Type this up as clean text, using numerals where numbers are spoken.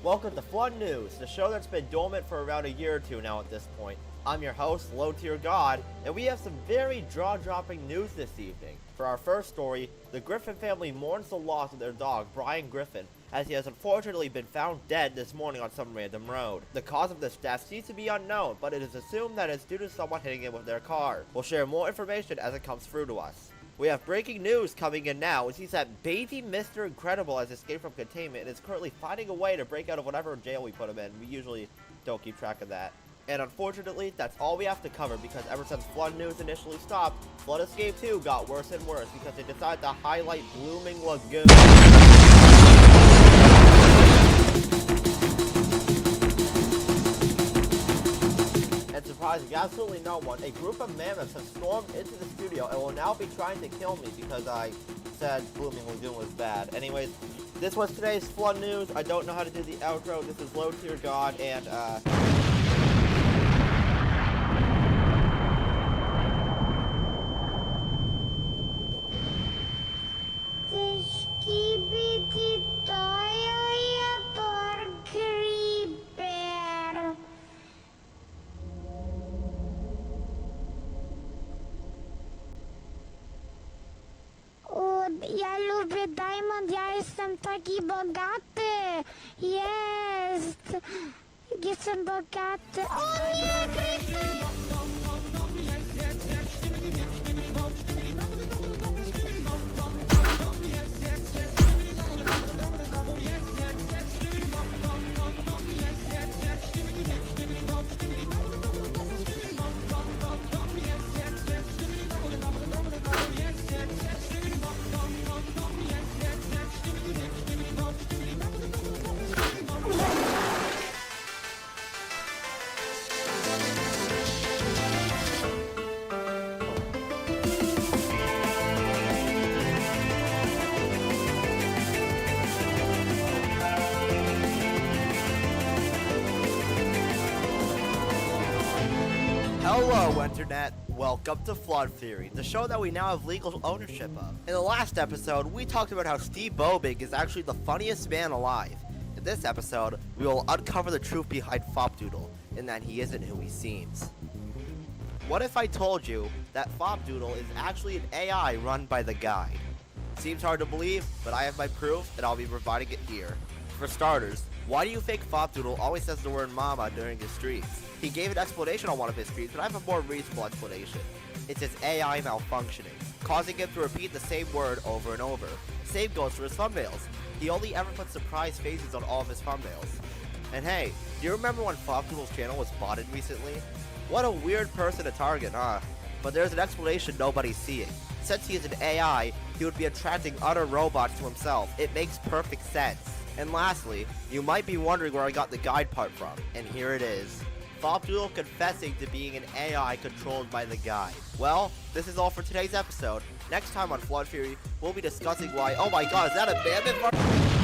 Welcome to Flood News, the show that's been dormant for around a year or two now at this point. I'm your host, Low Tier God, and we have some very jaw-dropping news this evening. For our first story, the Griffin family mourns the loss of their dog, Brian Griffin, as he has unfortunately been found dead this morning on some random road. The cause of this death seems to be unknown, but it is assumed that it's due to someone hitting him with their car. We'll share more information as it comes through to us. We have breaking news coming in now. It seems that baby Mr. Incredible has escaped from containment and is currently finding a way to break out of whatever jail we put him in. We usually don't keep track of that. And unfortunately, that's all we have to cover because ever since Flood News initially stopped, Flood Escape 2 got worse and worse because they decided to highlight Blooming Lagoon. Surprising absolutely no one, a group of mammoths have stormed into the studio and will now be trying to kill me because I said Blooming Lagoon was bad. Anyways, this was today's Flood News. I don't know how to do the outro. This is Low Tier God, and Ja lubię Diamond, ja jestem taki bogaty. Jestem bogaty. O nie, Griffin! Hello, Internet! Welcome to Flood Theory, the show that we now have legal ownership of. In the last episode, we talked about how Steve Bobig is actually the funniest man alive. In this episode, we will uncover the truth behind Fopdoodle, and that he isn't who he seems. What if I told you that Fopdoodle is actually an AI run by the Guide? Seems hard to believe, but I have my proof, and I'll be providing it here. For starters, why do you think Fopdoodle always says the word mama during his streams? He gave an explanation on one of his streams, but I have a more reasonable explanation. It's his AI malfunctioning, causing him to repeat the same word over and over. Same goes for his thumbnails. He only ever puts surprise faces on all of his thumbnails. And hey, do you remember when Fopdoodle's channel was botted recently? What a weird person to target, huh? But there's an explanation nobody's seeing. Since he is an AI, he would be attracting other robots to himself. It makes perfect sense. And lastly, you might be wondering where I got the guide part from, and here it is. Fopdoodle confessing to being an AI controlled by the Guide. Well, this is all for today's episode. Next time on Flood Fury, we'll be discussing why— oh my god, is that a mammoth?